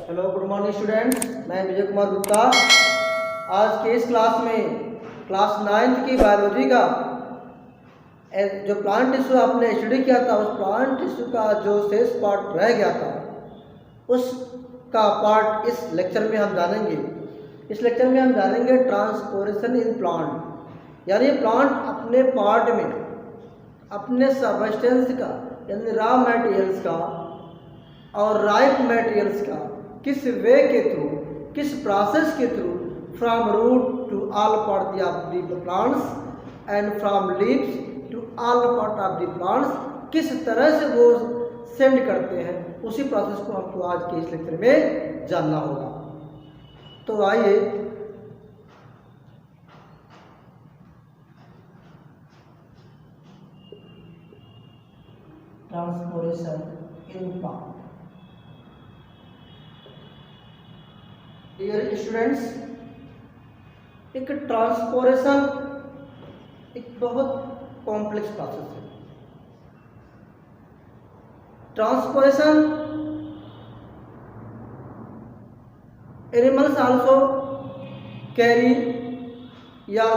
Hello good morning students, मैं विजय कुमार गुप्ता। आज के इस क्लास में क्लास 9th की बायोलॉजी का जो प्लांट टिश्यू आपने स्टडी किया था, उस प्लांट टिश्यू का जो शेष पार्ट रह गया था उसका पार्ट इस लेक्चर में हम जानेंगे। इस लेक्चर में हम जानेंगे ट्रांसपोरेशन इन प्लांट, यानी प्लांट अपने पार्ट में अपने सबस्टेंस का यानी रॉ मटेरियल्स का और राइप मटेरियल्स का किस वे के थ्रू, किस प्रोसेस के through from root to all part of the plants and from leaves to all part of the plants किस तरह से वो सेंड करते हैं, उसी प्रोसेस को हमको आज के इस लेक्चर में जानना होगा। तो आइए transportation in plant. Dear students, एक ट्रांसपोरेशन एक बहुत कॉम्प्लेक्स प्रोसेस है। ट्रांसपोरेशन एनिमल्स आल्सो कैरी या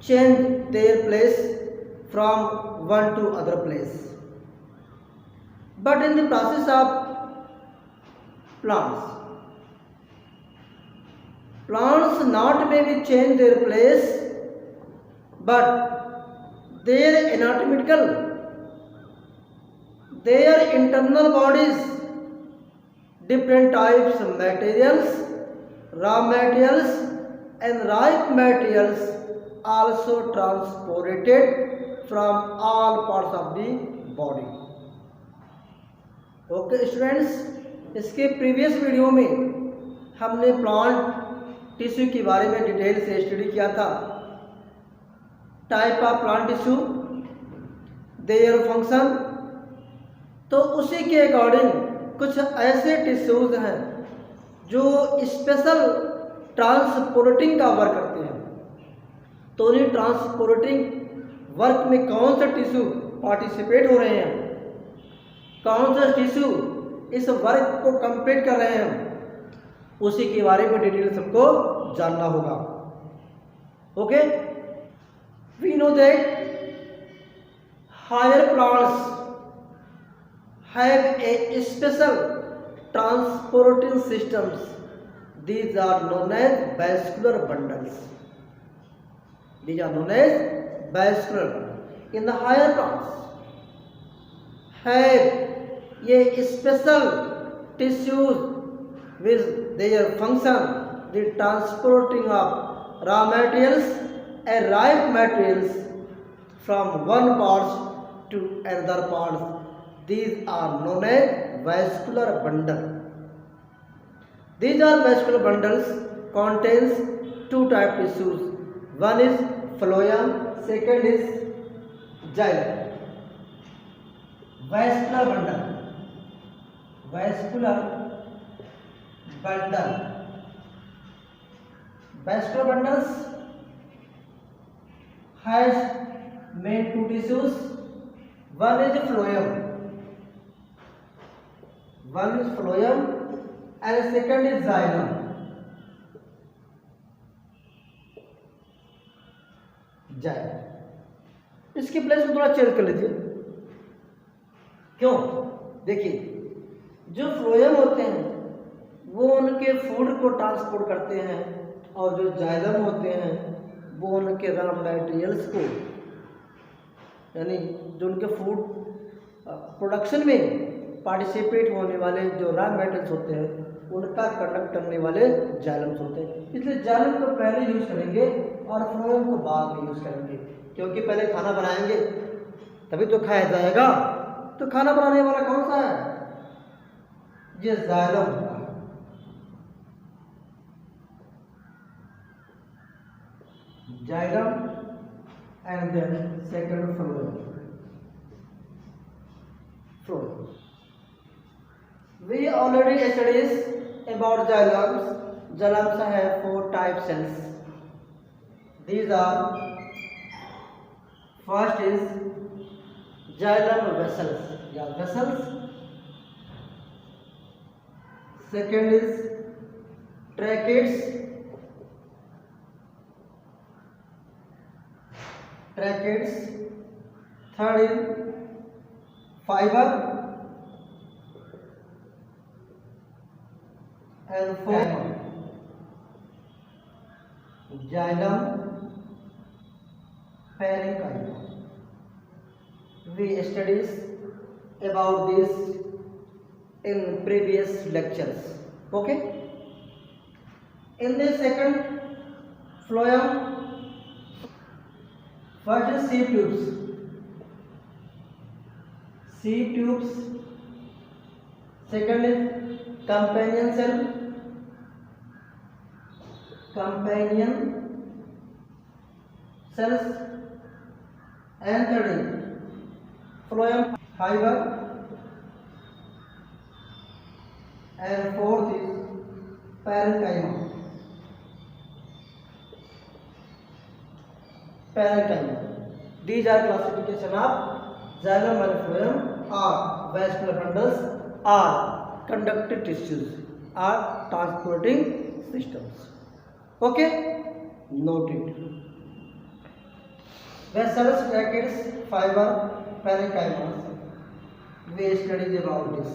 change their place from one to other place, but in the process of plants not maybe change their place, but their internal bodies, different types of materials, raw materials and ripe materials also transported from all parts of the body. Okay students, इसके previous video में हमने plant tissue के बारे में detail से study किया था। Type of plant tissue, their function. तो उसी के अकॉर्डिंग कुछ ऐसे टिश्यूज हैं जो स्पेशल ट्रांसपोर्टिंग का वर्क करते हैं। तो उन्हीं ट्रांसपोर्टिंग वर्क में कौन से टिश्यू पार्टिसिपेट हो रहे हैं, कौन सा टिश्यू इस वर्क को कंप्लीट कर रहे हैं, उसी के बारे में डिटेल सबको जानना होगा। Okay, we know that higher plants have a special transporting systems, these are known as vascular bundles. These are known as vascular. In the higher plants have a special tissues with their function, the transporting of raw materials and ripe materials from one part to another part. These are known as vascular bundle. These are vascular bundles contains two type tissues. One is phloem, second is xylem. Vascular bundle, vascular bundle, vascular bundles has main two tissues. One is phloem, and second is xylem. इसके place को थोड़ा change कर लीजिए। क्यों? देखिए, जो phloem होते हैं वो उनके फूड को ट्रांसपोर्ट करते हैं, और जो जाइलम होते हैं वो उनके रॉ मटेरियल्स को, यानी जो उनके फूड प्रोडक्शन में पार्टिसिपेट होने वाले जो रॉ मटेरियल्स होते हैं उनका कंडक्ट करने वाले जाइलम्स होते हैं। इसलिए जाइलम को पहले यूज करेंगे और फ्लोएम को बाद में यूज करेंगे, क्योंकि pहले खाना बनाएंगे तभी तो खाया जाएगा। तो खाना बनाने वाला कौन सा है? ये जाइलम होता है। Xylem and then second phloem. We already studied about xylems. Xylems have 4 type cells. These are First is xylem vessels, yeah, vessels. Second is tracheids, tracheids. Third is fiber, and fourth xylem parenchyma. We studied about this in previous lectures. Okay. In the second phloem, first is seed tubes. Seed tubes. Second is companion cell. Companion cells. And third is phloem fiber. And fourth is parenchyma. Parenchyma. These are classification of xylem and phloem are vascular bundles, are conductive tissues, are transporting systems. Okay, noted. Vessels, tracheids, fiber, parenchyma. We studied about this.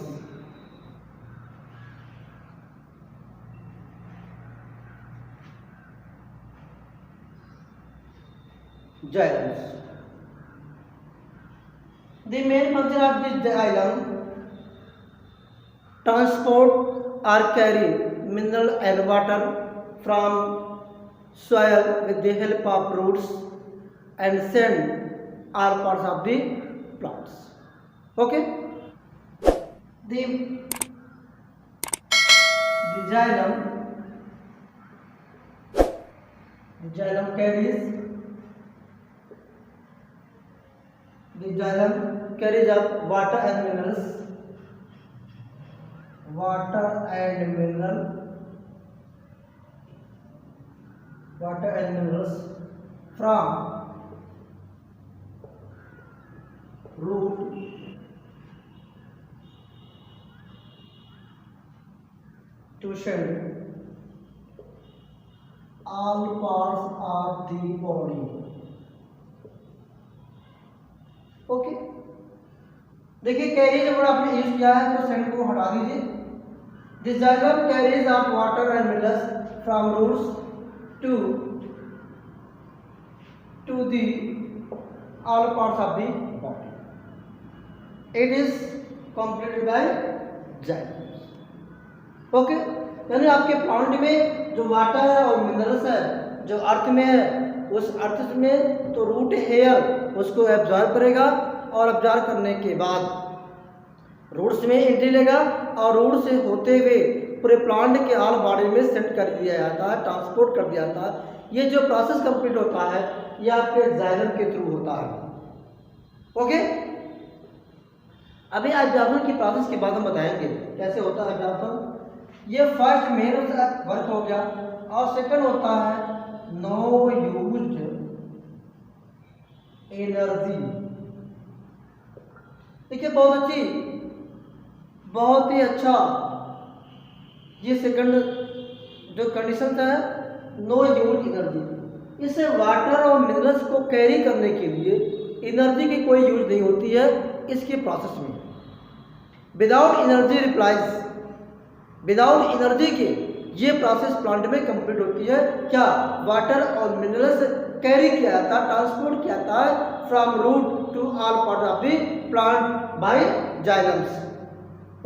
Xylems. The main function of this xylem: transport or carry mineral and water from soil with the help of roots and send all parts of the plants. Okay. The xylem carries. The xylem carries up water and minerals, from root to send all parts of the body. Okay, देखिए carry जब आपने use किया है तो send को हटा दीजिए. This xylem carries of water and minerals from roots to the all parts of the body. It is completed by xylem. Okay, यानी आपके प्लांट में जो वाटर है और मिनरल्स है जो अर्थ में है, उस अर्थ में तो रूट हेयर उसको एब्जॉर्ब करेगा और एब्जॉर्ब करने के बाद रूट्स में एंट्री लेगा और रूट से होते हुए पूरे प्लांट के ऑल बॉडी में सेंड कर दिया जाता है, ट्रांसपोर्ट कर दिया जाता है. ये जो प्रोसेस कंप्लीट होता है ये आपके xylem के थ्रू होता है. ओके, अभी एब्जॉर्प्शन की प्रोसेस के बाद हम बताएंगे कैसे होता है एब्जॉर्प्शन. ये फर्स्ट मेन वर्क हो गया और सेकंड होता है नो यूज्ड एनर्जी. देखिए बहुत ही अच्छा ये सेकंड जो कंडीशन है नो यूज एनर्जी. इसे वाटर और मिनरल्स को कैरी करने के लिए एनर्जी की कोई यूज नहीं होती है इसके प्रोसेस में. विदाउट एनर्जी के ये प्रोसेस प्लांट में कंप्लीट होती है. क्या? वाटर और मिनरल्स कैरी किया जाता है, ट्रांसपोर्ट किया जाता है from root to all part of the plant by xylems.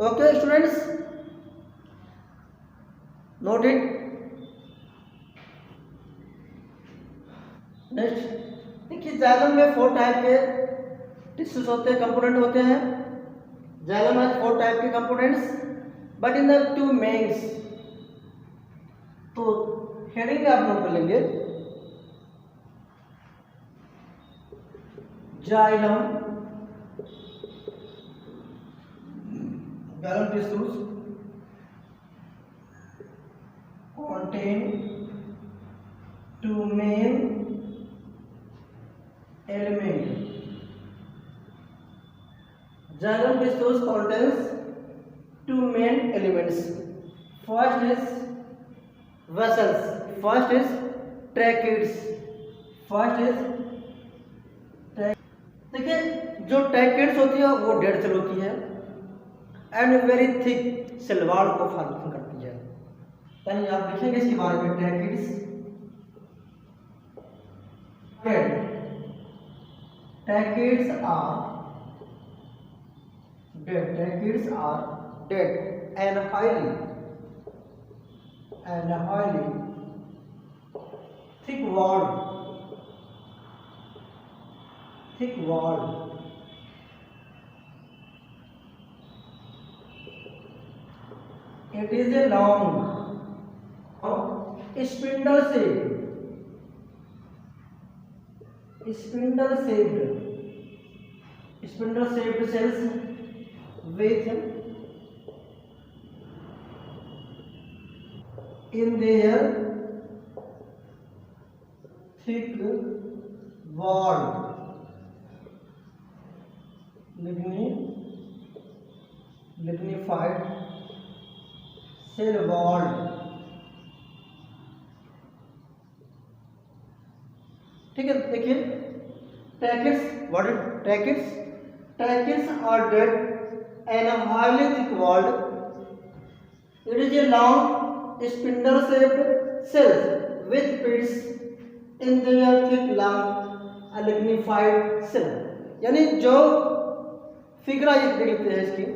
Okay students, note it. Next देखिए xylem में 4 टाइप के टिश्यूज होते हैं, कंपोनेंट होते हैं. xylem has 4 टाइप के components but in the 2 mains. तो हेडिंग में आप नोट कर लेंगे xylem tissues contain 2 main elements. Xylem tissues contains two main elements. First is vessels. First is tracheids. First is देखिए जो ट्रैकेट्स होती है वो डेड सेल होती है and very thick cell wall को फॉर्म करती है। यानी आप देखेंगे इसके बारे में tracheids are dead and highly thick walled. It is a long spindle shaped cells with in their thick wall lignified cell wall. ठीक है, देखिए tracheids, what is tracheids? Tracheids are dead and highly thick walled. It is a long spindle shaped cells with pits in their thick long lignified cell. यानी जो फिगरा ये देख लेते हैं इसकी,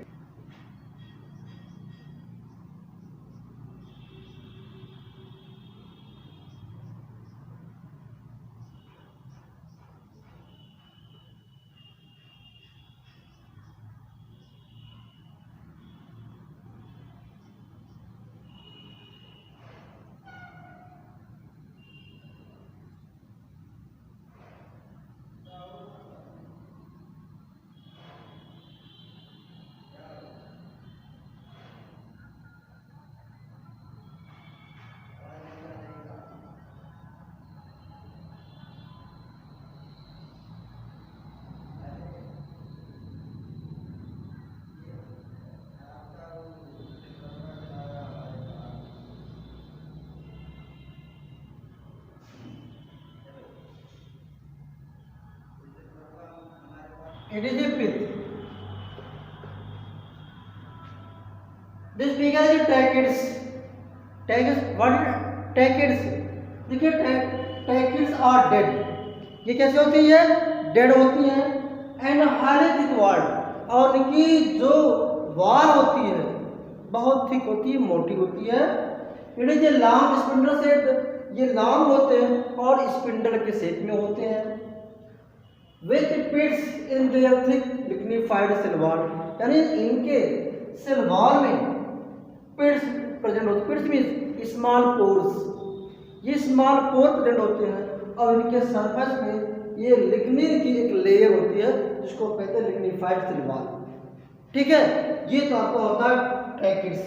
it is a pith. This figure is tracheids. What is tracheids? देखिए tracheids are dead. ये कैसे होती है? डेड होती है एंड हाईली थिक वॉल, और इनकी जो वॉल होती है बहुत थिक होती है, मोटी होती है। It is a long spindle shape, ये लॉन्ग होते हैं और स्पिंडल के शेप में होते हैं। With pits in their thick lignified cell wall, यानी इनके सेल वॉल में पिट्स प्रेजेंट होते हैं। पिट्स मीन्स स्मॉल पोर्स, ये स्मॉल पोर प्रेजेंट होते हैं और इनके सरफेस में ये लिग्निन की एक लेयर होती है जिसको कहते हैं लिग्निफाइड सेल वॉल। ठीक है, ये तो आपका होता है tracheids.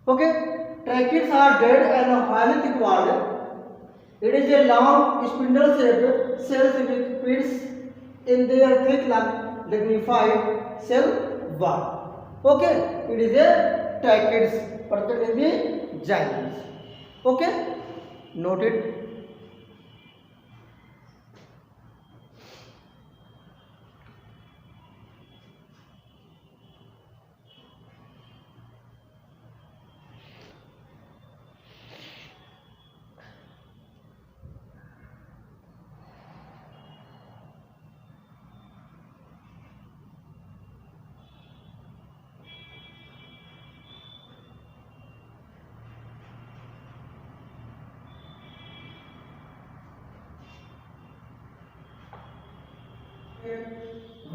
Okay, tracheids are dead and highly thick walled. It is a long spindle shaped cells with pits in their thick lignified cell wall. Okay, it is a tracheids present in the xylem. Okay, note it.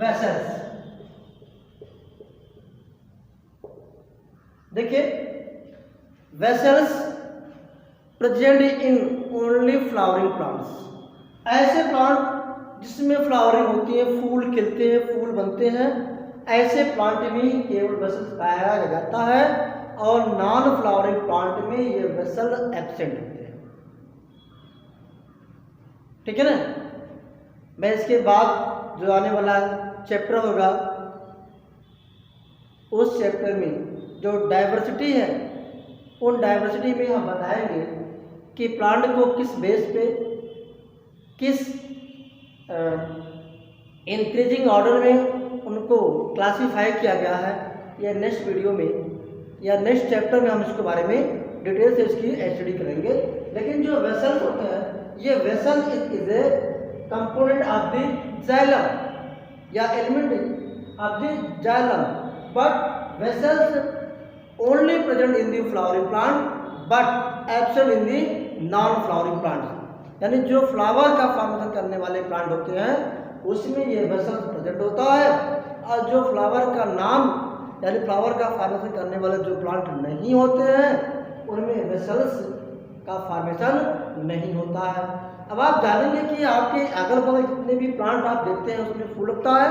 Vessels. देखिए vessels present in only flowering plants, ऐसे plant जिसमें flowering होती है, फूल खिलते हैं, फूल बनते हैं, ऐसे प्लांट में केवल वेसल्स पाया जाता है और नॉन फ्लावरिंग प्लांट में ये वेसल एब्सेंट होते हैं। ठीक है ना। मैं इसके बाद जो आने वाला चैप्टर होगा उस चैप्टर में जो डाइवर्सिटी है, उन डाइवर्सिटी में हम बताएंगे कि प्लांट को किस बेस पे, किस इंक्रीजिंग ऑर्डर में उनको क्लासीफाई किया गया है। या नेक्स्ट वीडियो में या नेक्स्ट चैप्टर में हम इसके बारे में डिटेल से इसकी स्टडी करेंगे। लेकिन जो वेसल्स होते हैं, ये vessel is a component of the xylem या element of the xylem, but vessels only present in the flowering plant but absent in the non flowering plant. यानी जो फ्लावर का फॉर्मेशन करने वाले प्लांट होते हैं उसमें ये वेसल्स प्रेजेंट होता है, और जो फ्लावर का नाम यानी फ्लावर का फॉर्मेशन करने वाले जो प्लांट नहीं होते हैं उनमें वेसल्स का फॉर्मेशन नहीं होता है। अब आप जानेंगे कि आपके अगल बगल जितने भी प्लांट आप देखते हैं उसमें फूल उगता है,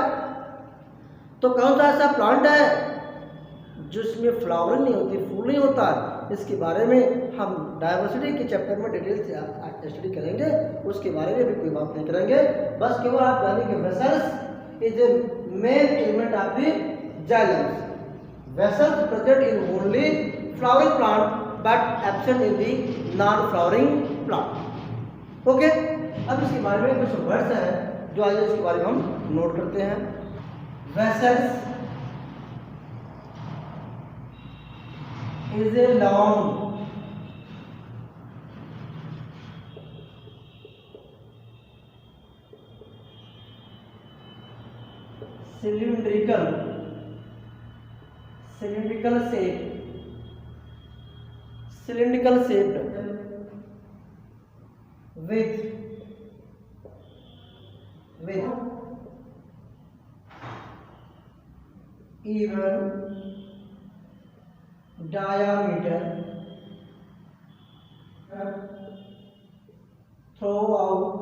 तो कौन सा ऐसा प्लांट है जिसमें फ्लावर नहीं होती, फूल नहीं होता है। इसके बारे में हम डाइवर्सिटी के चैप्टर में डिटेल से स्टडी करेंगे, उसके बारे में भी कोई बात नहीं करेंगे। बस केवल आप जानेंगे vessels is a main element of the xylem. Vessels present in only flowering plant but absent in the non-flowering plant. Okay, अब इसके बारे में कुछ वर्ड्स हैं जो आज इसके बारे में हम नोट करते हैं। Vessels is a long cylindrical shaped with even diameter throughout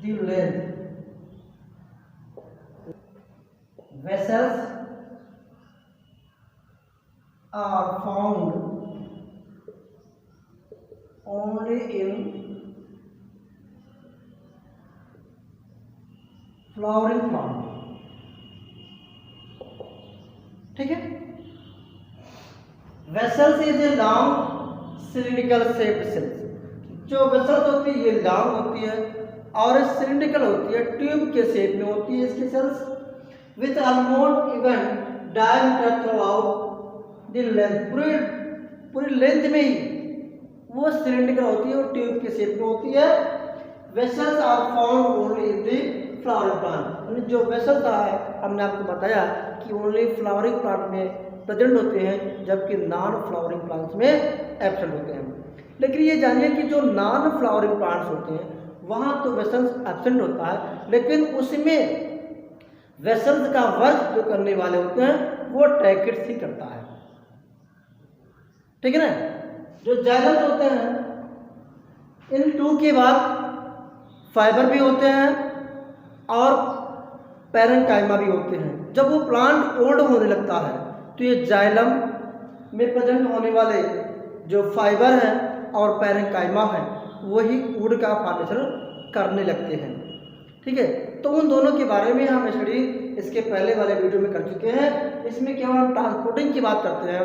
the length. Vessels are found only in flowering plant. ठीक है। Vessels is a long cylindrical shaped cells. जो वेसल्स होती है ये लॉन्ग होती है और सिलिंड्रिकल होती है, ट्यूब के शेप में होती है इसकी cells, with almost even diameter throughout the length, पूरी लेंथ में ही वो सिलिंड्रिकल होती है और ट्यूब के शेप में होती है। Vessels are found only in the flowering plant. जो वेसल्स है हमने आपको बताया कि ओनली फ्लावरिंग प्लांट में प्रेजेंट होते हैं, जबकि नॉन फ्लावरिंग प्लांट्स में एब्सेंट होते हैं। लेकिन ये जानिए कि जो नॉन फ्लावरिंग प्लांट्स होते हैं वहाँ तो वेसल्स एब्सेंट होता है, लेकिन उसमें वेसल्स का वर्क जो करने वाले होते हैं वो ट्रैकिड्स ही करता है। ठीक है ना। जो जाइलम्स होते हैं इन टू के बाद फाइबर भी होते हैं और पैरेन्काइमा भी होते हैं। जब वो प्लांट ओल्ड होने लगता है तो ये जाइलम में प्रेजेंट होने वाले जो फाइबर हैं और पैरेन्काइमा है वही वुड का फॉर्मेशन करने लगते हैं। ठीक है, तो उन दोनों के बारे में हम स्टडी इसके पहले वाले वीडियो में कर चुके हैं। इसमें केवल हम ट्रांसपोर्टिंग की बात करते हैं,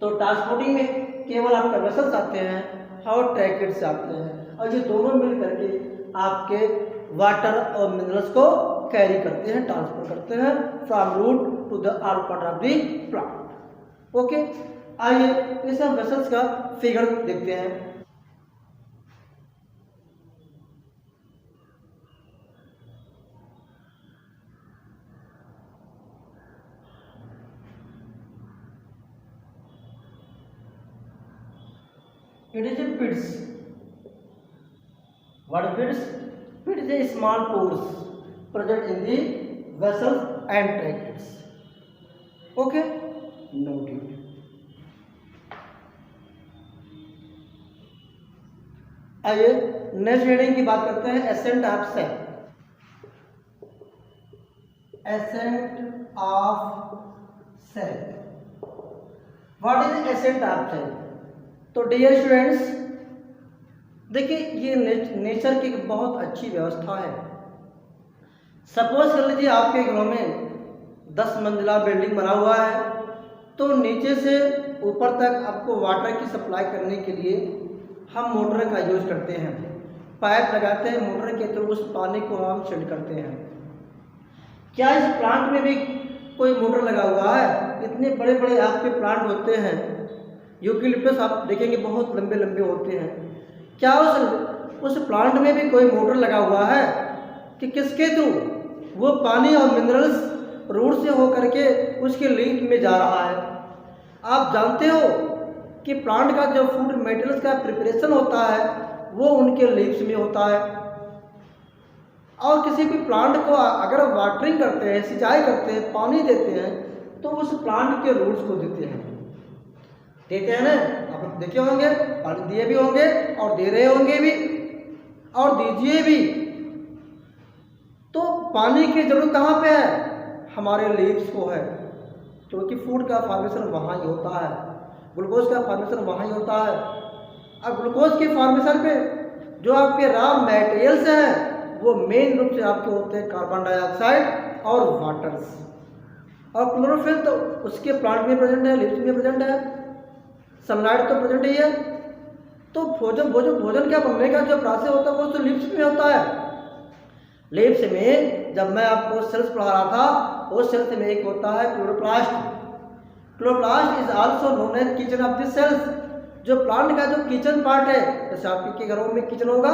तो ट्रांसपोर्टिंग में केवल आपका वेसल्स आते हैं और ट्रैकिड्स आते हैं, और ये दोनों मिल करके आपके वाटर और मिनरल्स को कैरी करते हैं, ट्रांसफर करते हैं from root to the all part of the plant. Okay, आइए इस वेसल्स का फिगर देखते हैं। It is a pits. What is pits? Pits is a small pores present in the vessels and tracheids. Okay, noted. आइए next heading की बात करते हैं, ascent of cell. Ascent of cell, what is ascent of cell? तो dear students, देखिए ये nature की एक बहुत अच्छी व्यवस्था है। सपोज कर लीजिए आपके घरों में 10 मंजिला बिल्डिंग बना हुआ है, तो नीचे से ऊपर तक आपको वाटर की सप्लाई करने के लिए हम मोटर का यूज करते हैं। पाइप लगाते हैं, मोटर के थ्रू उस पानी को हम सेंड करते हैं। क्या इस प्लांट में भी कोई मोटर लगा हुआ है? इतने बड़े बड़े आपके प्लांट होते हैं, यूकेलिप्टस आप देखेंगे बहुत लंबे लंबे होते हैं। क्या उस प्लांट में भी कोई मोटर लगा हुआ है कि किसके थ्रू वो पानी और मिनरल्स रूट से होकर के उसके लीफ में जा रहा है? आप जानते हो कि प्लांट का जो फूड मेटेरियल्स का प्रिपरेशन होता है वो उनके लीव्स में होता है। और किसी भी प्लांट को अगर वाटरिंग करते हैं, सिंचाई करते हैं, पानी देते हैं, तो उस प्लांट के रूट्स को देते हैं ना। आप देखे होंगे, पानी दिए भी होंगे और दे रहे होंगे भी और दीजिए भी। तो पानी की जरूरत कहाँ पे है? हमारे लीव्स को है, क्योंकि फूड का फॉर्मेशन वहाँ ही होता है, ग्लूकोज का फॉर्मेशन वहाँ ही होता है। अब ग्लूकोज के फॉर्मेशन पे जो आपके रॉ मटेरियल्स हैं वो मेन रूप से आपके होते हैं कार्बन डाइऑक्साइड और वाटर्स। और क्लोरोफिल तो उसके प्लांट में प्रेजेंट है, लीव्स में प्रेजेंट है, सनलाइट तो प्रेजेंट ही है। तो भोजन क्या बनने का जो प्रोसेस होता है वो तो लीव्स में होता है। लीव्स में जब मैं आपको सेल्स पढ़ा रहा था, उस सेल्स में एक होता है chloroplast. Chloroplast is also known as kitchen of the cells. जो प्लांट का जो किचन पार्ट है, जैसे आपके घरों में किचन होगा,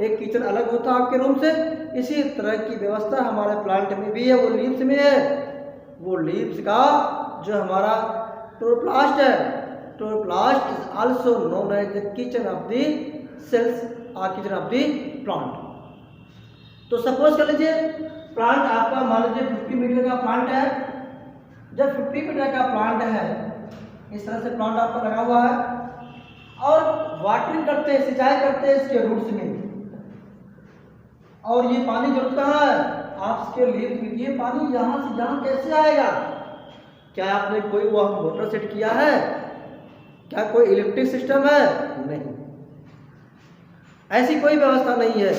एक किचन अलग होता है आपके रूम से, इसी तरह की व्यवस्था हमारे प्लांट में भी है, वो लीव्स में है। वो लीव्स का जो हमारा क्लोरोप्लास्ट है, chloroplast is also known as the kitchen of the cells और किचन ऑफ द प्लांट। तो सपोज कर लीजिए प्लांट आपका मान लीजिए 50 मीटर का प्लांट है। जब 50 मीटर का प्लांट है, इस तरह से प्लांट आपका लगा हुआ है और वाटरिंग करते हैं, सिंचाई करते हैं इसके रूट्स में। और ये पानी जरूरत कहाँ है? आपके लीव्स में। ये पानी यहाँ से यहाँ कैसे आएगा? क्या आपने कोई वो मोटर सेट किया है? क्या कोई इलेक्ट्रिक सिस्टम है? नहीं, ऐसी कोई व्यवस्था नहीं है।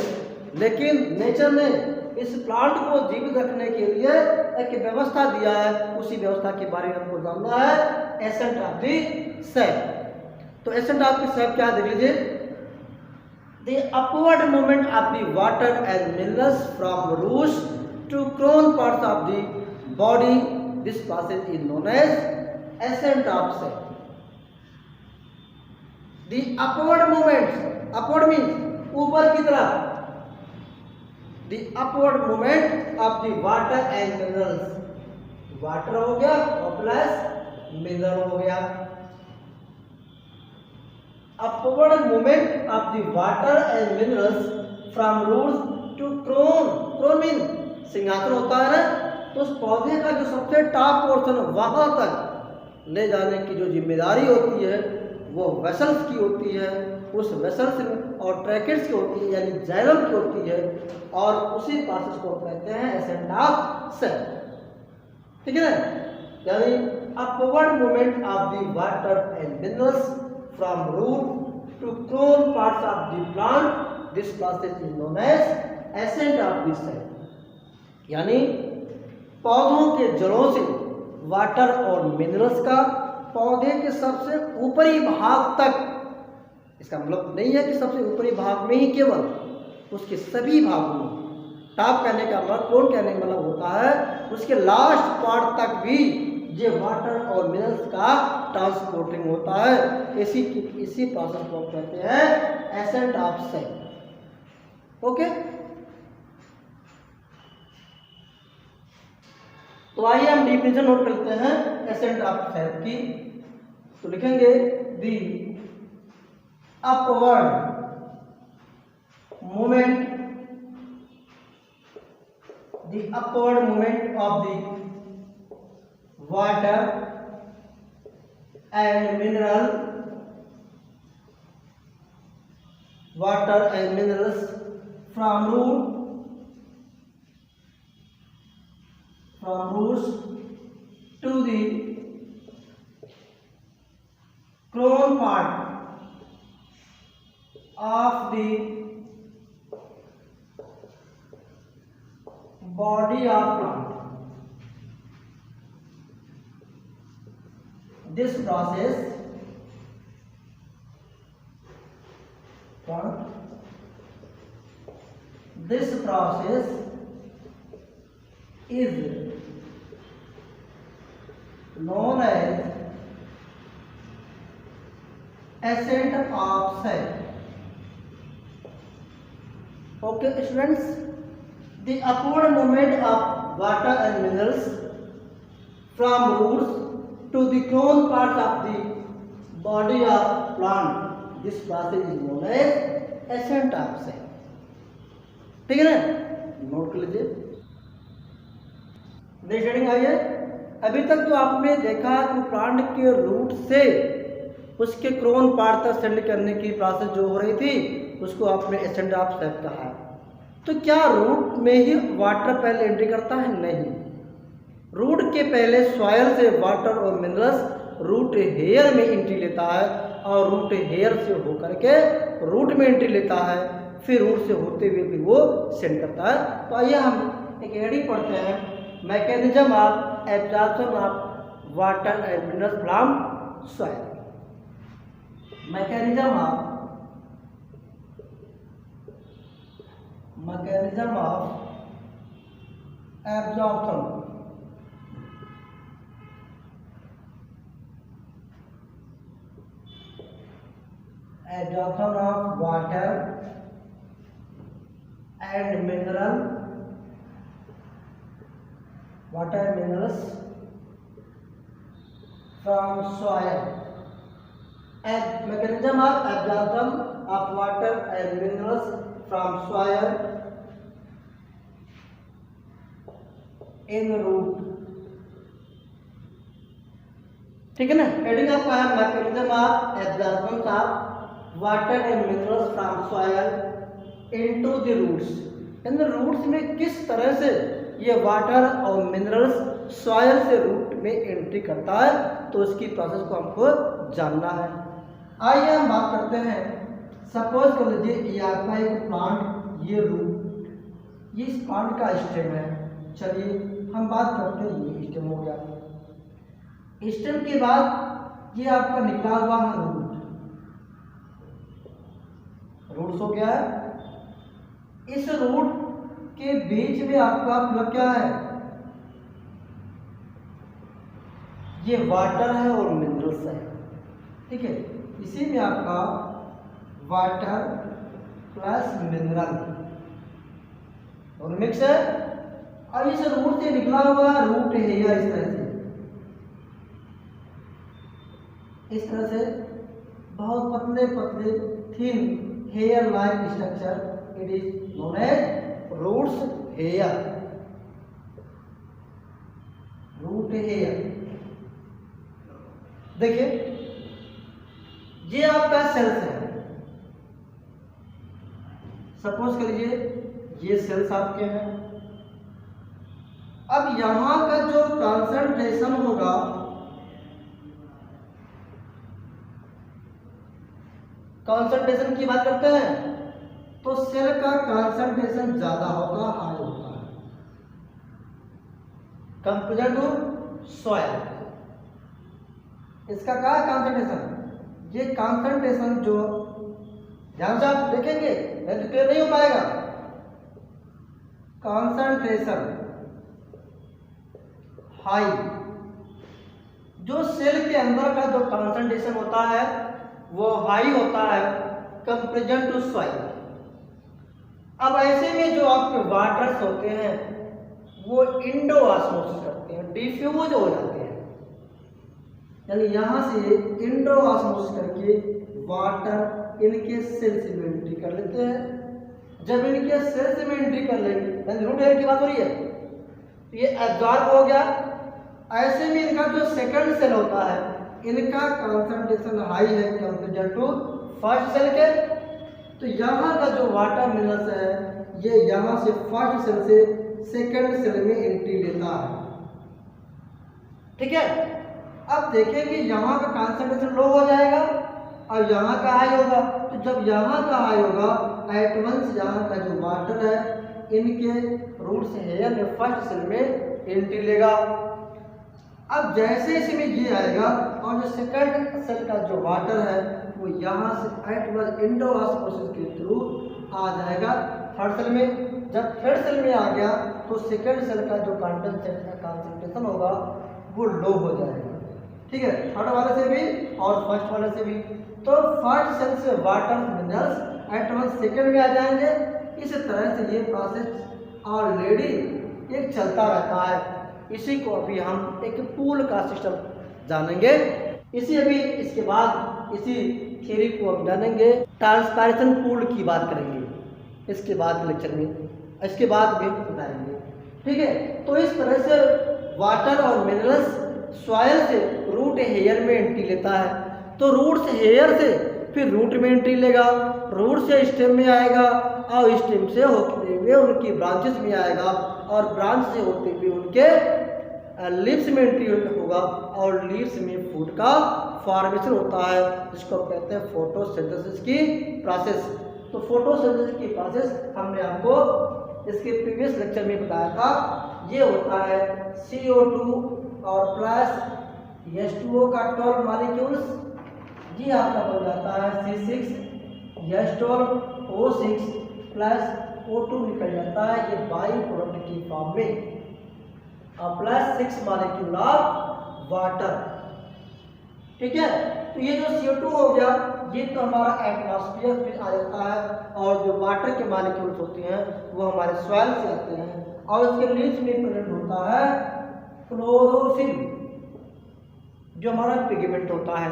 लेकिन नेचर ने इस प्लांट को जीवित रखने के लिए एक व्यवस्था दिया है। उसी व्यवस्था के बारे में हमको जानना है, एसेंट ऑफ द सेल। तो एसेंट ऑफ द सेल क्या है, देख लीजिए। The upward movement of the water and minerals from roots to crown parts of the body, this process is known as ascent of cell. The upward movement, upward means ऊपर की तरफ, the upward movement of the water and minerals, water हो गया और plus mineral हो गया। Upward movement of the water and minerals from roots to crown, crown mean सिंहासन होता है ना, तो उस पौधे का जो सबसे टॉप पोर्शन वहां तक ले जाने की जो जिम्मेदारी होती है वो वेसल्स की होती है। उस वेसल्स में और ट्रैकेट्स की होती है, यानी जाइलम की होती है, और उसी प्रोसेस को कहते हैं एसेंट ऑफ सेल। ठीक है ना? यानी upward movement of the water and minerals from root to crown parts of the plant, this process is known as ascent of the cell। यानी पौधों के जड़ों से वाटर और मिनरल्स का पौधे के सबसे ऊपरी भाग तक, इसका मतलब नहीं है कि सबसे ऊपरी भाग में ही केवल, उसके सभी भागों में, टॉप कहने का मतलब, क्रोन कहने का मतलब होता है उसके लास्ट पार्ट तक भी ये वाटर और मिनरल्स का ट्रांसपोर्टिंग होता है। इसी प्रोसेस को कहते हैं एसेंट ऑफ सेल। ओके, तो आइए हम डिफिनेशन नोट करते हैं एसेंट ऑफ सेल की। तो लिखेंगे दी upward movement, the upward movement of the water and minerals from roots to the crown part of the body of plant. This process is known as ascent of cell. Okay students, the upward movement of water and minerals from roots to the crown part of the body of plant, this process is known as ascent of cell. ठीक है ना, note कर लीजिए। Next heading आइए। अभी तक तो आपने देखा कि प्लांट के रूट से उसके क्रोन पार्ट तक असेंड करने की प्रोसेस जो हो रही थी उसको आपने एसेंट ऑफ सेल कहा है। तो क्या रूट में ही वाटर पहले एंट्री करता है? नहीं, रूट के पहले सॉयल से वाटर और मिनरल्स रूट हेयर में एंट्री लेता है और रूट हेयर से होकर के रूट में एंट्री लेता है, फिर रूट से होते हुए फिर वो सेंड करता है। तो आइए हम एक हेडिंग पढ़ते हैं, mechanism of absorption of water and minerals from soil. Mechanism of absorption of water and minerals from soil. Mechanism of absorption of water and minerals from soil in root. ठीक है ना, हेडिंग आपका है mechanism of absorption of water and minerals from soil into the roots. इन roots में किस तरह से ये वाटर और मिनरल्स सॉइल से रूट में एंट्री करता है, तो उसकी प्रोसेस को हमको जानना है। आइए हम बात करते हैं। सपोज कर लीजिए ये आपका एक प्लांट, ये रूट, ये इस प्लांट का स्टेम है। चलिए हम बात करते हैं, ये स्टेम हो गया। स्टेम के बाद ये आपका निकला हुआ है रूट्स हो गया है। इस रूट के बीच में आपका मतलब क्या है, ये वाटर है और मिनरल्स है। ठीक है, इसी में आपका वाटर प्लस मिनरल और मिक्स है। अब इस रूट से निकला हुआ रूट है या इस तरह से बहुत पतले पतले thin hair like structure, it is known as roots hair. Root hair देखिए, ये आपका सेल्स है। सपोज करिए ये सेल्स आपके हैं। अब यहां का जो कंसंट्रेशन होगा, कंसंट्रेशन की बात करते हैं तो सेल का कंसंट्रेशन ज्यादा होगा, हाई होता है कंपेयर टू सॉइल। इसका क्या कंसंट्रेशन, ये कंसंट्रेशन जो ध्यान से आप देखेंगे नहीं तो क्लियर नहीं हो पाएगा। कंसंट्रेशन हाई, जो सेल के अंदर का जो कंसंट्रेशन होता है वो हाई होता है कंपेरिजन टू सॉइल। अब ऐसे में जो आपके वाटर्स होते हैं वो इंडो ऑस्मोसिस करते हैं, डिफ्यूज हो जाते हैं। यानी यहां से इंडो ऑस्मोसिस करके वाटर इनके सेल्स में एंट्री कर लेते हैं। जब इनके सेल्स में एंट्री कर लेंगे, यानी रूट हेयर की बात हो रही है, तो ये एब्जॉर्ब हो गया। ऐसे में इनका जो सेकंड सेल होता है, इनका कंसंट्रेशन हाई है कंपेयर टू फर्स्ट सेल के। तो यहाँ का जो वाटर मिनरल्स है ये यहाँ से फर्स्ट सेल से सेकंड सेल में एंट्री लेता है। ठीक है, अब देखेंगे यहाँ का कंसंट्रेशन लो हो जाएगा और यहाँ का हाई होगा। तो जब यहाँ का हाई होगा एट वंस यहाँ का जो वाटर है इनके रूट्स हेयर में फर्स्ट सेल में एंट्री लेगा। अब जैसे इसमें ये आएगा और जो सेकंड सेल का जो वाटर है वो यहाँ से एट एंडोवास्मोसिस के थ्रू आ जाएगा थर्ड सेल में। जब थर्ड सेल में आ गया तो सेकंड सेल का जो कंसंट्रेशन होगा वो लो हो जाएगा, ठीक है, थर्ड वाले से भी और फर्स्ट वाले से भी। तो फर्स्ट सेल से water minerals at one second में आ जाएंगे। इस तरह से ये प्रोसेस ऑलरेडी एक चलता रहता है। इसी को अभी हम एक पूल का सिस्टम जानेंगे। इसके बाद इसी थ्योरी को हम जानेंगे, ट्रांसपैरेशन पूल की बात करेंगे इसके बाद लेक्चर में, इसके बाद भी बताएंगे, ठीक है। तो इस तरह से वाटर और मिनरल्स सॉइल से रूट हेयर में एंट्री लेता है। तो रूट से हेयर से फिर रूट में एंट्री लेगा, रूट से स्टेम में आएगा और स्टेम से होते हुए उनकी ब्रांचेस में आएगा और ब्रांच से होते हुए उनके लीव्स में एंट्री होगा और लीव्स में फूड का फॉर्मेशन होता है, जिसको कहते हैं फोटोसिंथेसिस की प्रोसेस। तो फोटोसिंथेसिस की प्रोसेस हमने आपको इसके प्रीवियस लेक्चर में बताया था। ये होता है CO2 और प्लस H2O का 12 मॉलिक्यूल्स, ये आपका बन जाता है C6H12O6 प्लस O2 निकल जाता है ये बाई प्रोडक्ट की फॉर्म में और प्लस 6 मॉलिक्यूल ऑफ वाटर, ठीक है। तो ये जो CO2 हो गया ये तो हमारा एटमॉस्फेयर में आ जाता है और जो वाटर के मॉलिक्यूल्स होते हैं वो हमारे सॉइल से आते हैं और इसके लीव्स में प्रेजेंट होता है क्लोरोफिल जो हमारा पिगमेंट होता है,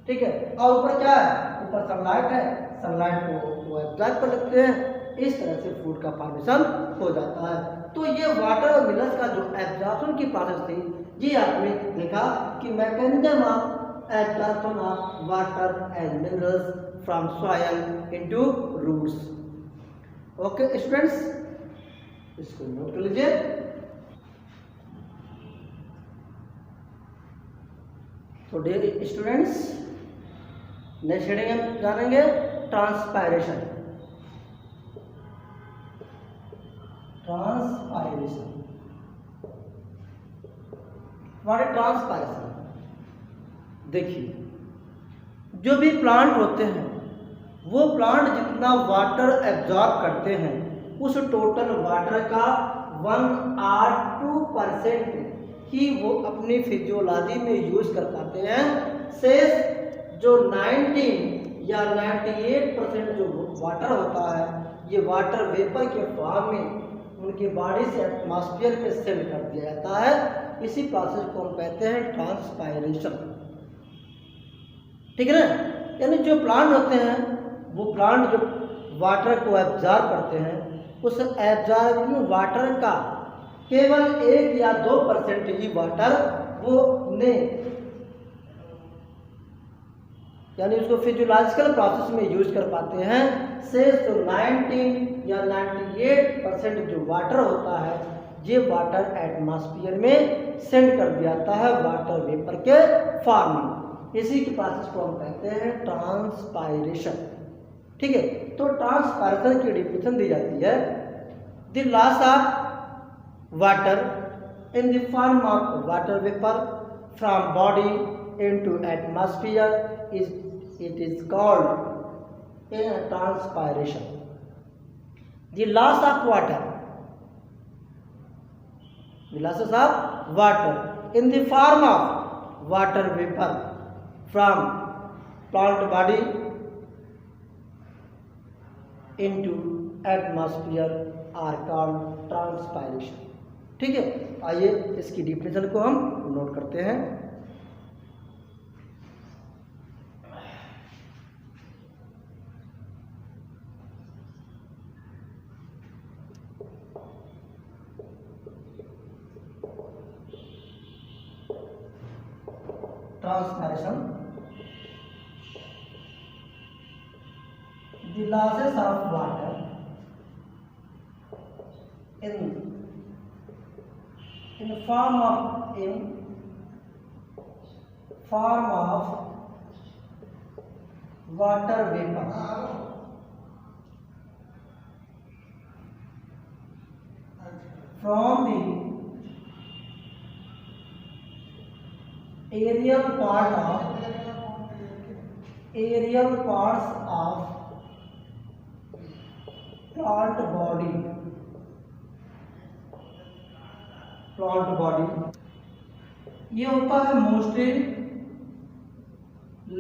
ठीक है। और ऊपर क्या है, ऊपर सनलाइट है, सनलाइट को एब्जॉर्ब कर लेते हैं, इस तरह से फूड का फॉर्मेशन हो जाता है। तो ये वाटर और मिनरल्स का जो एब्जॉर्प्शन की प्रोसेस थी ये आपने देखा कि mechanism of absorption of water and minerals from soil into roots. Okay students, इसको नोट कर लीजिए। तो डियर स्टूडेंट्स, नेक्स्ट हेडिंग हम जानेंगे transpiration. Transpiration, what is transpiration? देखिए, जो भी प्लांट होते हैं वो प्लांट जितना वाटर एब्जॉर्ब करते हैं उस टोटल वाटर का 1 or 2% ही वो अपनी फिजियोलॉजी में यूज कर पाते हैं। शेष जो 19 या 98% जो वाटर होता है ये वाटर वेपर के फॉर्म में उनकी बॉडी से एटमॉस्फेयर में सेंड कर दिया जाता है। इसी प्रोसेस को हम कहते हैं ट्रांसपायरेशन, ठीक है ना। यानी जो प्लांट होते हैं वो प्लांट जो वाटर को एब्जॉर्ब करते हैं उस एब्जॉर्बिंग वाटर का केवल 1 या 2% ही वाटर वो ने यानी उसको फिजियोलॉजिकल प्रोसेस में यूज कर पाते हैं। शेष जो 19 या 98% जो वाटर होता है ये वाटर एटमॉस्फेयर में सेंड कर दिया जाता है वाटर वेपर के फॉर्म में। इसी के प्रोसेस को हम कहते हैं ट्रांसपायरेशन, ठीक है। तो ट्रांसपायरेशन की डिफिनेशन दी जाती है, the loss of water in the form of water vapour from body into atmosphere it is called in a transpiration. The loss of water, the losses of water in the form of water vapor from plant body into atmosphere are called transpiration, ठीक है। आइए इसकी definition को हम note करते हैं। Transpiration, the losses of water in form of water vapor from the aerial parts of plant body ये होता है mostly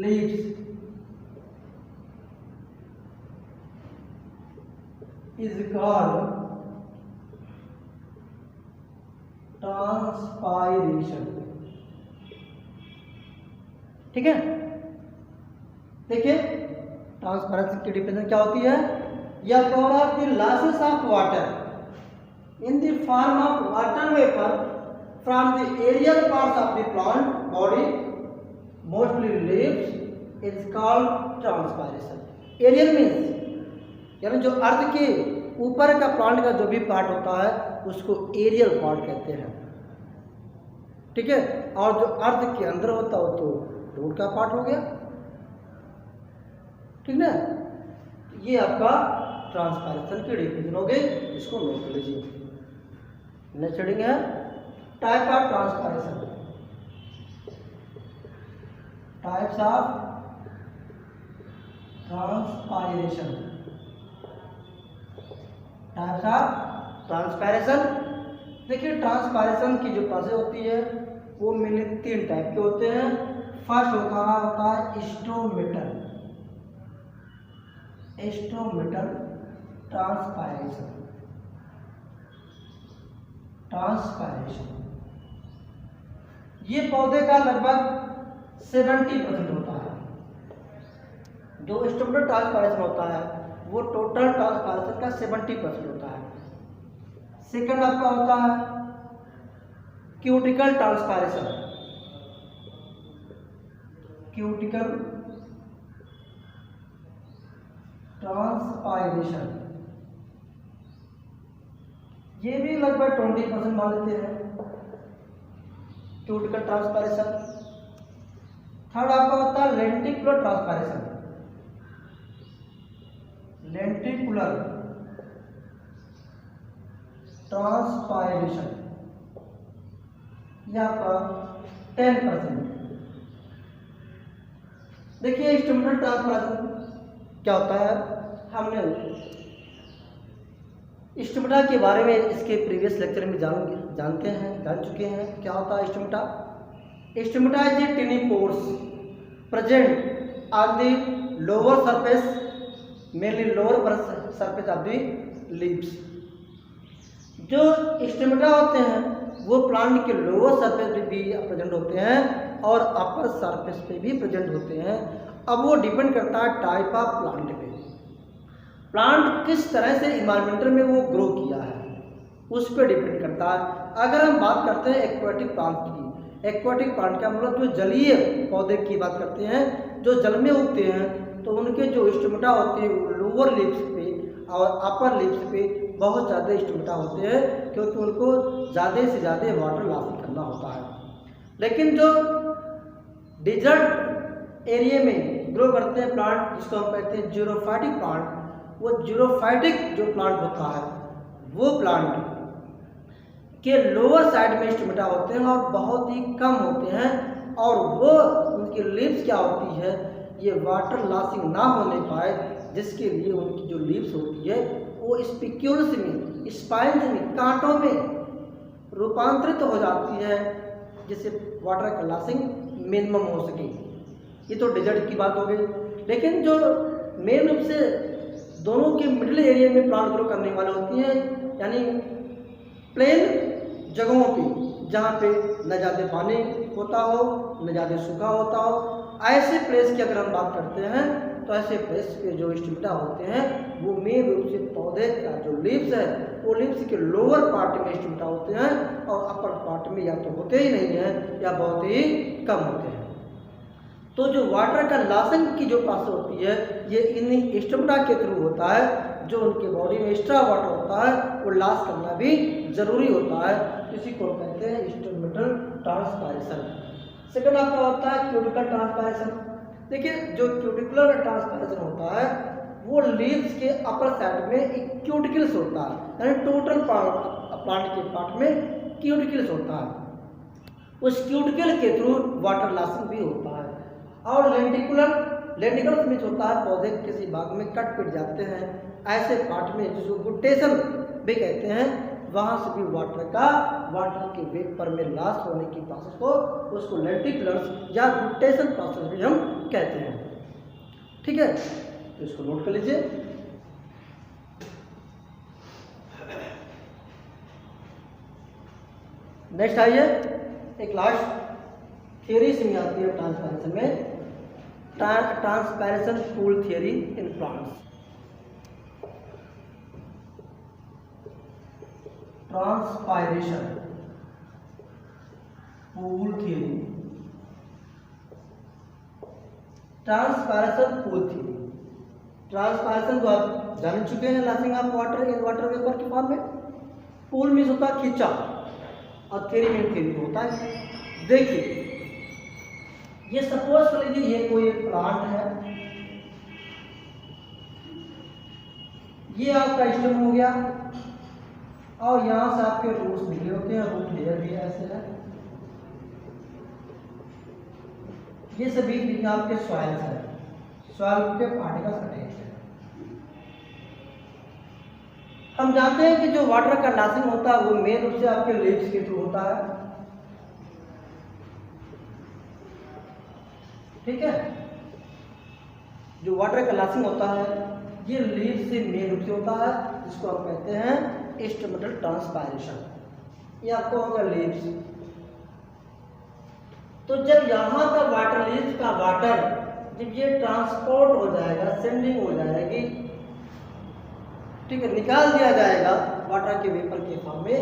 leaves is called transpiration. ठीक है, देखिए ट्रांसपेरेंसी की डिफिनेशन क्या होती है? या product the losses of water in the form of water vapour from the aerial parts of the plant body mostly leaves is called transpiration. Aerial means यानी जो अर्थ के ऊपर का प्लांट का जो भी पार्ट होता है उसको एरियल पार्ट कहते हैं। ठीक है, और जो अर्थ के अंदर होता हो तो रूट का पार्ट हो गया। ठीक ना, ये आपका ट्रांसपेरेंसी की डिफिनेशन हो गई, इसको नोट कर लीजिए। नेक्स्ट हेडिंग है type of transparency. Types of transpiration. Types of transpiration. देखिए ट्रांसपेरेंशन की जो प्रोसेस होती है वो मेनली 3 टाइप के होते हैं। फर्स्ट होता है स्टोमेटल ट्रांसपायरेशन। ये पौधे का लगभग 70% होता है। जो स्टोमेटल ट्रांसपायरेशन होता है वो टोटल ट्रांसपेरेंसी का 70% होता है। सेकंड आपका होता है क्यूटिकल ट्रांसपायरेशन। ये भी लगभग 20% मान लेते हैं क्यूटिकल ट्रांसपायरेशन। थर्ड आपका होता है लेंटिकुलर ट्रांसपायरेशन। लेंटिकुलर ट्रांसपायरेशन यह आपका 10%। देखिए स्टोमेटल ट्रांसपायरेशन क्या होता है? हमने स्टोमेटा के बारे में इसके प्रीवियस लेक्चर में जान चुके हैं। क्या होता है stomata? Stomata is a टिनी pores present on the lower surface, mainly lower surface of the leaves. जो स्टोमेटा होते हैं वो प्लांट के लोअर सरफेस पे भी प्रेजेंट होते हैं और अपर सरफेस पे भी प्रेजेंट होते हैं। अब वो डिपेंड करता है टाइप ऑफ प्लांट पे। प्लांट किस तरह से इन्वायरमेंटल में वो ग्रो किया है उस पर डिपेंड करता है। अगर हम बात करते हैं एक्वाटिक प्लांट की, एक्वाटिक प्लांट का मतलब जो जलीय पौधे की बात करते हैं जो जल में उगते हैं, तो उनके जो स्टोमेटा होते हैं वो लोअर लीव्स पे और अपर लीव्स पे बहुत ज़्यादा स्टोमेटा होते हैं क्योंकि उनको ज़्यादा से ज़्यादा वाटर लॉस करना होता है। लेकिन जो डिजर्ट एरिया में ग्रो करते हैं प्लांट जिसको हम कहते हैं जीरोफाइटिक प्लांट, वो जीरोफाइटिक जो प्लांट होता है वो प्लांट के लोअर साइड में स्टोमेटा होते हैं और बहुत ही कम होते हैं और वो उनकी लीव्स क्या होती है ये वाटर लॉसिंग ना होने पाए, जिसके लिए उनकी जो लीव्स होती है वो स्पिक्यूल्स में, स्पाइन्स में, कांटों में रूपांतरित हो जाती है जिससे वाटर का लॉसिंग मिनिमम हो सके। ये तो डिजर्ट की बात हो गई। लेकिन जो मेन रूप से दोनों के मिडिल एरिया में प्लांट ग्रो करने वाले होती हैं, यानी प्लेन जगहों पे जहाँ पे न ज़्यादा पानी होता हो न ज़्यादा सूखा होता हो, ऐसे प्लेस की अगर हम बात करते हैं तो ऐसे प्लेस पे जो स्टोमेटा होते हैं वो मेन रूप से पौधे का जो लीव्स है वो लीव्स के लोअर पार्ट में स्टोमेटा होते हैं और अपर पार्ट में या तो होते ही नहीं हैं या बहुत ही कम होते हैं। तो जो वाटर का लॉसिंग की जो प्रोसेस होती है ये इन स्टोमेटा के थ्रू होता है। जो उनके बॉडी में एक्स्ट्रा वाटर होता है वो लॉस करना भी जरूरी होता है, इसी को कहते हैं स्टोमेटल ट्रांसपायरेशन। सेकंड आपका होता है क्यूटिकल ट्रांसपायरेशन। देखिए जो क्यूटिकुलर ट्रांसपायरेशन होता है वो लीव्स के अपर साइड में एक क्यूटिकल्स होता है, यानी टोटल प्लांट के पार्ट में क्यूटिकल्स होता है, उस क्यूटिकल के थ्रू वाटर लॉसिंग भी होता है। और लेंटिकुलर मीन्स होता है पौधे किसी भाग में कट पिट जाते हैं, ऐसे पार्ट में जिसको गुटेशन भी कहते हैं, वहाँ से भी वाटर के वेपर में लॉस होने की प्रोसेस को उसको लेंटिकुलर्स या गुटेशन प्रोसेस भी हम कहते हैं। ठीक है, तो इसको नोट कर लीजिए। नेक्स्ट आइए, एक लास्ट थियरी से आती है ट्रांसपैरेशन में, transpiration pull theory in plants. Transpiration pull theory, transpiration pull theory. Transpiration को आप जान चुके हैं, losing of water in water vapour के फॉर्म में। पूल मीन्स होता है खींचा, और थियरी में थियरी होता है। देखिए, ये सपोज कर लीजिए ये कोई एक प्लांट है, ये आपका स्टेम हो गया, और यहां से आपके रूट्स निकले होते हैं, रूट हेयर भी ऐसे है, ये सभी बीच में आपके सॉइल्स है, सॉइल के पार्टिकल्स अटैच है। हम जानते हैं कि जो वाटर का लॉसिंग होता है वो मेन रूप से आपके लीव्स के थ्रू होता है। ठीक है, जो वाटर का लॉसिंग होता है ये लीव्स से मेन रूप से होता है, जिसको हम कहते हैं इंस्ट्रूमेंटल ट्रांसपायरेशन। ये आपको होगा लीव्स। तो जब यहाँ का वाटर, लीव्स का वाटर जब ये ट्रांसपोर्ट हो जाएगा, सेंडिंग हो जाएगी, ठीक है, निकाल दिया जाएगा वाटर के वेपर के फॉर्म में,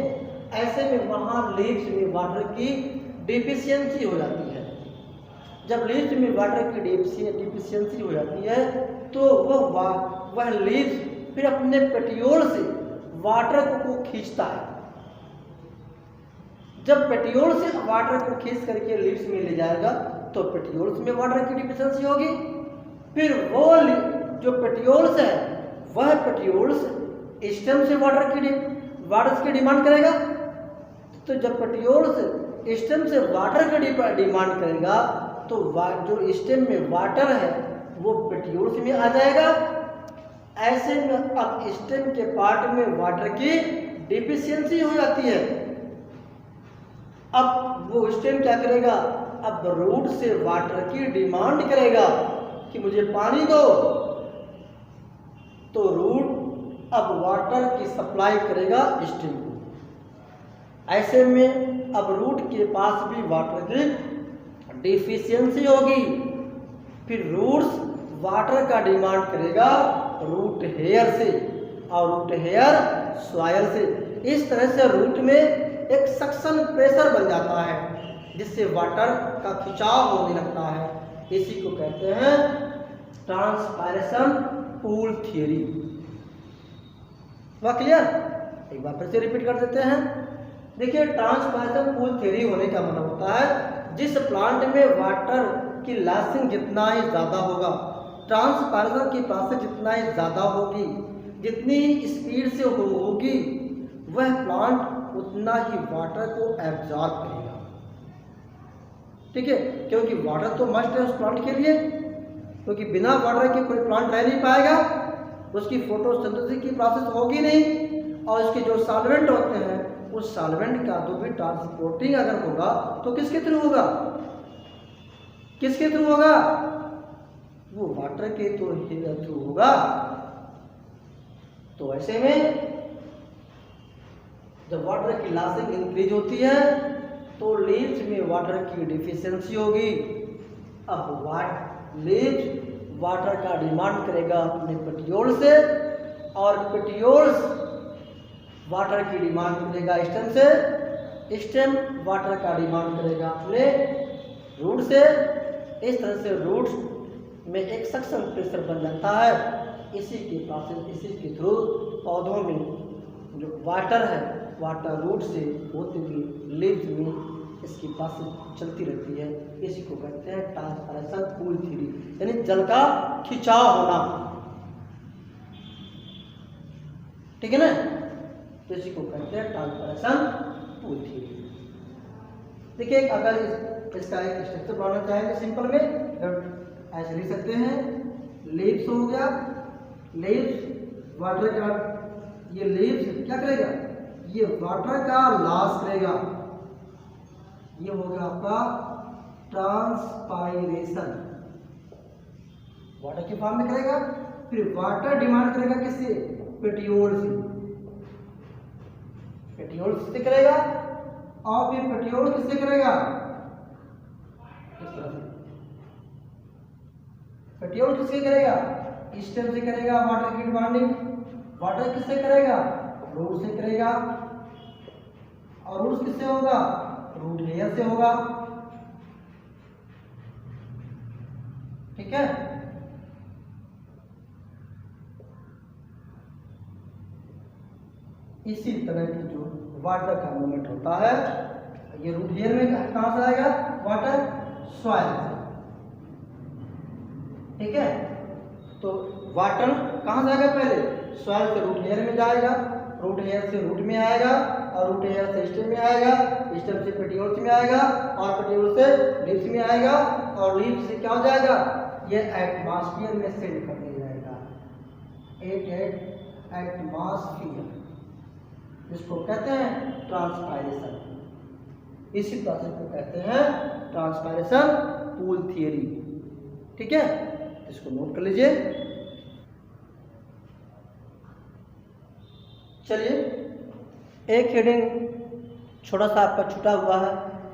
ऐसे में वहाँ लीव्स में वाटर की डिफिशियंसी हो जाती है। जब लीव्स में वाटर की डिफिशियंसी हो जाती है तो वह लीव्स फिर अपने पेटियोल से वाटर को खींचता है। जब पेटियोल से वाटर को खींच करके लीव्स में ले जाएगा तो पेटियोल्स में वाटर की डिफिशियंसी होगी, फिर वो जो पेटियोल्स है वह पेटियोल्स स्टेम से वाटर की डिमांड करेगा। तो जब पेटियोल्स स्टेम से वाटर की डिमांड करेगा तो जो स्टेम में वाटर है वो पेटियोल्स में आ जाएगा। ऐसे में अब स्टेम के पार्ट में वाटर की डिफिशियंसी हो जाती है। अब वो स्टेम क्या करेगा, अब रूट से वाटर की डिमांड करेगा कि मुझे पानी दो, तो रूट अब वाटर की सप्लाई करेगा स्टेम को। ऐसे में अब रूट के पास भी वाटर की डिफिशियंसी होगी, फिर रूट्स वाटर का डिमांड करेगा रूट हेयर से, और रूट हेयर सॉइल से। इस तरह से रूट में एक सक्शन प्रेशर बन जाता है, जिससे वाटर का खिंचाव होने लगता है। इसी को कहते हैं ट्रांसपायरेशन पूल थियरी। वह क्लियर? एक बार फिर से रिपीट कर देते हैं। देखिए, ट्रांसपायरेशन पूल थियरी होने का मतलब होता है जिस प्लांट में वाटर की लॉसिंग जितना ही ज़्यादा होगा, ट्रांसपायरेशन की प्रोसेस जितना ही ज़्यादा होगी, जितनी स्पीड से होगी, वह प्लांट उतना ही वाटर को एब्जॉर्ब करेगा। ठीक है, क्योंकि वाटर तो मस्ट है उस प्लांट के लिए, क्योंकि बिना वाटर के कोई प्लांट रह नहीं पाएगा, उसकी फोटोसिंथेसिस की प्रोसेस होगी नहीं, और उसके जो सॉल्वेंट होते हैं उस सॉल्वेंट का जो भी ट्रांसपोर्टिंग अगर होगा तो किसके थ्रू होगा, किसके थ्रू होगा, वो वाटर के थ्रू होगा। तो ऐसे में जब वाटर की लॉसिंग इंक्रीज होती है तो लीव्स में वाटर की डिफिशियंसी होगी। अब लीव्स वाटर का डिमांड करेगा अपने पेटियोल से, और पेटियोल्स वाटर की डिमांड करेगा स्टेम से, स्टेम वाटर का डिमांड करेगा अपने रूट से। इस तरह से रूट्स में एक सक्शन प्रेशर बन जाता है। इसी के प्रोसेस, इसी के थ्रू पौधों में जो वाटर है, वाटर रूट से होती हुई लीव्स में इसकी प्रोसेस चलती रहती है। इसी को कहते हैं ट्रांसपायरेशन पूल थ्योरी, यानी जल का खिंचाव होना। ठीक है ना? तो इसी को कहते हैं ट्रांसपरेशन पूल थ्योरी। देखिए अगर इसका एक स्ट्रक्चर बनाना चाहेंगे सिंपल में ऐसे लिख सकते हैं, लीव्स हो गया, लीव्स वाटर का, ये लीव्स क्या करेगा, ये वाटर का लॉस करेगा, ये हो गया आपका ट्रांसपायरेशन, वाटर के फॉर्म में करेगा। फिर वाटर डिमांड करेगा किससे, पेटियोल से, पेटियोल से करेगा, और फिर पेटियोल किससे करेगा, इस तरह से पेटियोल किससे करेगा, स्टेम से करेगा वाटर की डिमांडिंग, वाटर किससे करेगा, रूट से करेगा, और रूट किससे होगा, रूट लेयर से होगा, ठीक है। इसी तरह की जो वाटर का मूवमेंट होता है, ये रूट लेयर में कहां से आएगा, वाटर सॉइल से, ठीक है। तो वाटर कहां से आएगा, पहले सॉइल से रूट लेयर में जाएगा, रूट लेयर से रूट में आएगा, और रूट लेयर से स्टेम में आएगा, स्टेम से पेटियोल्स में आएगा, और पेटियोल से लीव्स में आएगा, और लीव्स से क्या हो जाएगा, ये एटमॉस्फेयर में सेंड कर दिया जाएगा, एटमॉस्फेयर, जिसको कहते हैं ट्रांसपायरेशन। इसी प्रोसेस को कहते हैं ट्रांसपायरेशन पूल थियरी, ठीक है। इसको नोट कर लीजिए। चलिए एक हेडिंग छोटा सा आपका छूटा हुआ है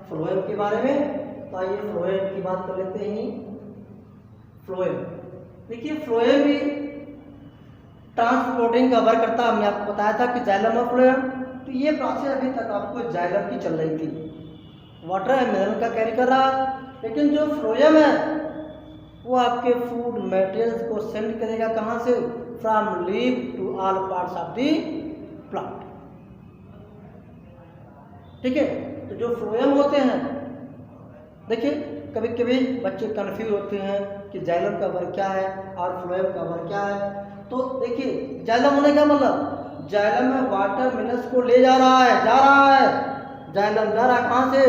फ्लोएम के बारे में, तो आइए फ्लोएम की बात कर लेते हैं। फ्लोएम, देखिए फ्लोएम भी ट्रांसपोर्टिंग का वर्क करता है। हमने आपको बताया था कि जाइलम और फ्लोएम, तो ये प्रोसेस अभी तक आपको जाइलम की चल रही थी, वाटर है मिनरल का कैरी कर रहा है, लेकिन जो फ्लोएम है वो आपके फूड मटेरियल्स को सेंड करेगा कहाँ से, from leaf to all parts of the plant, ठीक है। तो जो फ्लोएम होते हैं, देखिए कभी कभी बच्चे कंफ्यूज होते हैं कि जाइलम का वर्क क्या है और फ्लोएम का वर्क क्या है। तो देखिए जाइलम होने का मतलब, जाइलम में वाटर मिनरल्स को ले जा रहा है, जाइलम जा रहा है कहाँ से,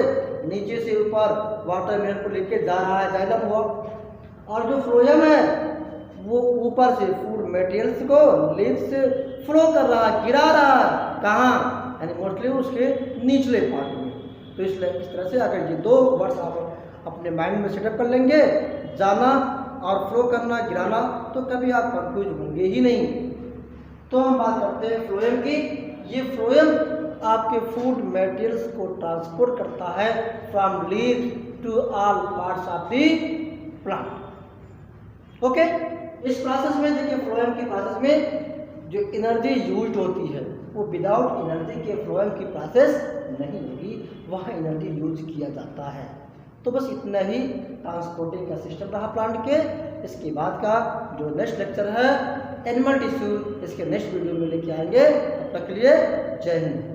नीचे से ऊपर वाटर मिनरल को लेके जा रहा है, जाइलम हुआ। और जो फ्लोएम है वो ऊपर से फूड मटेरियल्स को लीफ से फ्लो कर रहा है, गिरा रहा है, कहाँ, यानी मोस्टली उसके निचले पार्ट में। तो इसलिए इस तरह से अगर ये दो वर्ड्स आप अपने माइंड में सेटअप कर लेंगे, जाना और फ्लो करना, गिराना, तो कभी आप कंफ्यूज होंगे ही नहीं। तो हम बात करते हैं फ्लोएम की। ये फ्लोएम आपके फूड मटेरियल्स को ट्रांसपोर्ट करता है from leaf to all parts of the plant, okay. इस प्रोसेस में देखिए फ्लोएम की प्रोसेस में जो एनर्जी यूज्ड होती है वो विदाउट एनर्जी के फ्लोएम की प्रोसेस नहीं होगी, वह एनर्जी यूज किया जाता है। तो बस इतना ही ट्रांसपोर्टिंग का सिस्टम रहा प्लांट के। इसके बाद का जो नेक्स्ट लेक्चर है एनिमल टिश्यू, इसके नेक्स्ट वीडियो में लेके आएंगे। तब तक के लिए जय हिंद।